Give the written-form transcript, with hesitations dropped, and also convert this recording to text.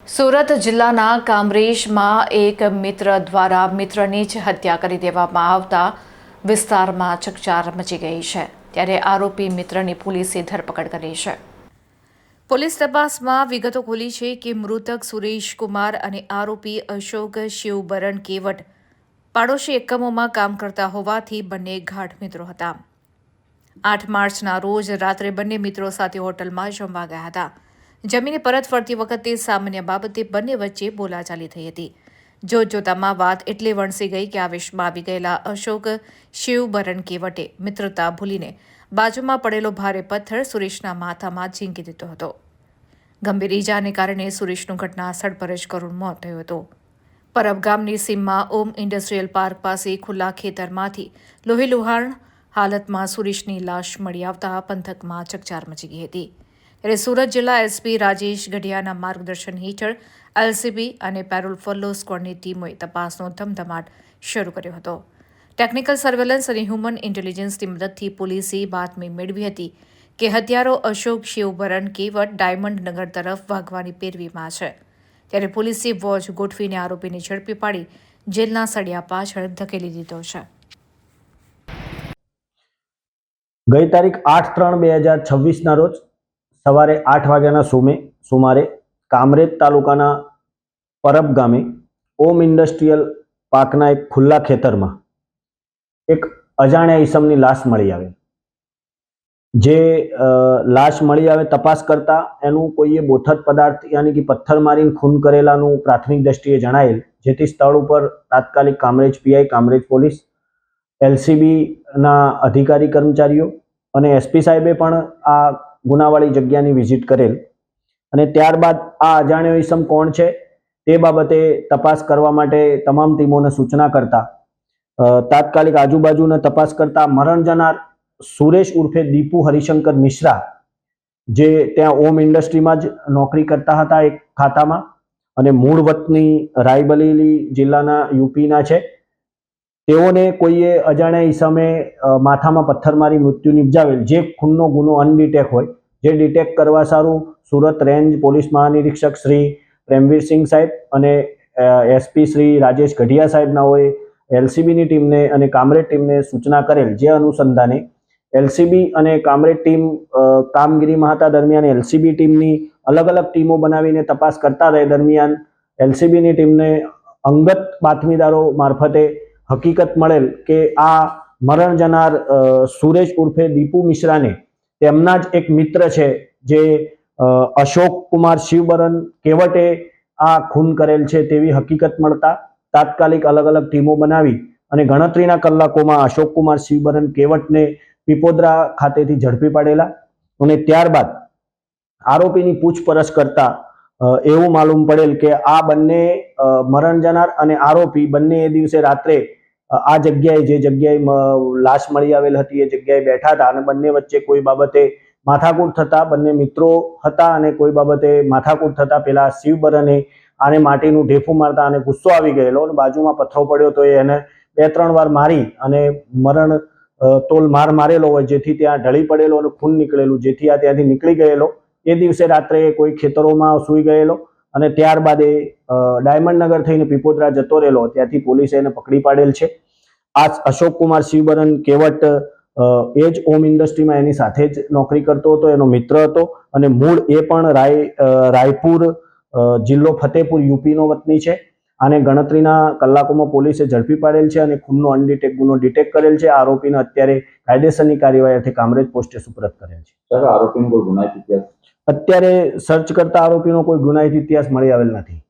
સુરત જિલ્લાના કામરેજમાં એક મિત્ર દ્વારા મિત્રની જ હત્યા કરી દેવામાં આવતા વિસ્તારમાં ચકચાર મચી ગઈ છે। ત્યારે આરોપી મિત્રની પોલીસે ધરપકડ કરી છે। પોલીસ તપાસમાં વિગતો ખુલી છે કે મૃતક સુરેશ કુમાર અને આરોપી અશોક શિવબરણ કેવટ પાડોશી એકમોમાં કામ કરતા હોવાથી બંને ગાઢ મિત્રો હતા। 8 માર્ચના રોજ રાત્રે બંને મિત્રો સાથે હોટલમાં જમવા ગયા હતા। જમીને પરત ફરતી વખતે સામાન્ય બાબતે બંને વચ્ચે બોલાચાલી થઈ હતી। જોતજોતામાં વાત એટલે વણસી ગઈ કે આવેશમાં આવી ગયેલા અશોક શિવબરણ કેવટે મિત્રતા ભૂલીને બાજુમાં પડેલો ભારે પથ્થર સુરેશના માથામાં ઝીંકી દીધો હતો। ગંભીર ઈજાને કારણે સુરેશનું ઘટના સ્થળ પર જ કરુણ મોત થયું હતું। પરબ ગામની સીમમાં ઓમ ઇન્ડસ્ટ્રીયલ પાર્ક પાસે ખુલ્લા ખેતરમાંથી લોહીલુહાણ હાલતમાં સુરેશની લાશ મળી આવતા પંથકમાં ચકચાર મચી ગઈ હતી। ત્યારે સુરત જિલ્લા એસપી રાજેશ ગઢિયાના માર્ગદર્શન હેઠળ એલસીબી અને પેરોલ ફોલો સ્ક્વોડની ટીમોએ તપાસનો ધમધમાટ શરૂ કર્યો હતો। ટેકનિકલ સર્વેલન્સ અને હ્યુમન ઇન્ટેલિજન્સની મદદથી પોલીસે બાતમી મેળવી હતી કે હત્યારો અશોક શિવબરણ કેવટ ડાયમંડ નગર તરફ ભાગવાની પેરવીમાં છે। ત્યારે પોલીસે વોચ ગોઠવીને આરોપીને ઝડપી પાડી જેલના સળિયા પાછળ ધકેલી દીધો છે। ગઈ તારીખ 8/3/2026 ના રોજ સવારે 8 વાગ્યાના સુમારે કામરેજ તાલુકાના પરબ ગામે ઓમ ઇન્ડસ્ટ્રીયલ પાર્કના એક ખુલ્લા ખેતરમાં એક અજાણ્યા ઈસમની લાશ મળી આવે। જે લાશ મળી આવે તપાસ કરતા એનું કોઈએ બોથડ પદાર્થ યાની કે પથ્થર મારીને ખૂન કરેલાનું પ્રાથમિક દ્રષ્ટિએ જણાયેલ, જેથી સ્થળ ઉપર તાત્કાલિક કામરેજ પીઆઈ, કામરેજ પોલીસ, એલસીબીના અધિકારી કર્મચારીઓ અને એસપી સાહેબે પણ આ ગુનાવાળી જગ્યાની વિઝિટ કરેલ અને ત્યારબાદ આ અજાણ્યો ઈસમ કોણ છે તે બાબતે તપાસ કરવા માટે તમામ ટીમોને સૂચના કરતા તાત્કાલિક આજુબાજુને તપાસ કરતા મરણ જનાર સુરેશ ઉર્ફે દીપુ હરિશંકર મિશ્રા, જે ત્યાં ઓમ ઇન્ડસ્ટ્રીમાં જ નોકરી કરતા હતા એક ખાતામાં અને મૂળ વતની રાયબરેલી જિલ્લાના યુપીના છે, તેઓને કોઈએ અજાણ્યા ઈસમે માથામાં પથ્થર મારી મૃત્યુ નિપજાવેલ, જે ખૂનનો ગુનો અનડિટેક હોય, જે ડિટેક્ટ કરવા સારું સુરત રેન્જ પોલીસ મહાનિરીક્ષક શ્રી પ્રેમવીરસિંહ સાહેબ અને એસપી શ્રી રાજેશ ગઢિયા સાહેબનાઓએ એલસીબીની ટીમને અને કામરેજ ટીમને સૂચના કરેલ। જે અનુસંધાને એલસીબી અને કામરેજ ટીમ કામગીરીમાં હતા દરમિયાન એલસીબી ટીમની અલગ અલગ ટીમો બનાવીને તપાસ કરતા રહે દરમિયાન એલસીબીની ટીમને અંગત બાતમીદારો મારફતે હકીકત મળેલ કે આ મરણ જનાર સુરેશ ઉર્ફે દીપુ મિશ્રાને તેમના જ એક મિત્ર છે જે અશોક કુમાર શિવબરણ કેવટે આ ખૂન કરેલ છે તેવી હકીકત મળતા તાત્કાલિક અલગ અલગ ટીમો બનાવી અને ગણતરીના કલાકોમાં અશોક કુમાર શિવબરણ કેવટને પીપોદરા ખાતેથી ઝડપી પાડેલા અને ત્યારબાદ આરોપીની પૂછપરછ કરતા એવું માલુમ પડેલ કે આ બંને મરણ જનાર અને આરોપી બંને એ દિવસે રાત્રે આ જગ્યાએ જે જગ્યાએ લાશ મળી આવેલ હતી એ જગ્યાએ બેઠા હતા અને બંને વચ્ચે કોઈ બાબતે માથાકૂટ થતા બંને મિત્રો હતા અને કોઈ બાબતે માથાકૂટ થતા પેલા શિવબરણે આને માટીનું ઢેફું મારતા અને ગુસ્સો આવી ગયેલો અને બાજુમાં પથ્થરો પડ્યો તો એને 2-3 વાર મારી અને મરણ તોલ માર મારેલો હોય, જેથી ત્યાં ઢળી પડેલો અને ખૂન નીકળેલું, જેથી આ ત્યાંથી નીકળી ગયેલો। એ દિવસે રાત્રે કોઈ ખેતરોમાં સૂઈ ગયેલો અને ત્યારબાદ એ ડાયમંડ નગર થઈને પીપોદરા જતો રહેલો, ત્યાંથી પોલીસે એને પકડી પાડેલ છે। આ અશોક કુમાર શિવબરણ કેવટ એ જ ઓમ ઇન્ડસ્ટ્રીમાં એની સાથે જ નોકરી કરતો હતો, એનો મિત્ર હતો અને મૂળ એ પણ રાયપુર જિલ્લો ફતેપુર યુપીનો વતની છે। આને ગણતરીના કલાકોમાં પોલીસે ઝડપી પાડેલ છે અને ખૂનનો અનડિટેક ગુનો ડિટેક્ટ કરેલ છે। આરોપીને અત્યારે કાયદેસરની કાર્યવાહી કામરેજ પોસ્ટે સુપરત કરેલ છે। આરોપીનો કોઈ ગુનાહિત ઇતિહાસ અત્યારે સર્ચ કરતા આરોપીનો કોઈ ગુનાહિત ઇતિહાસ મળી આવેલ નથી।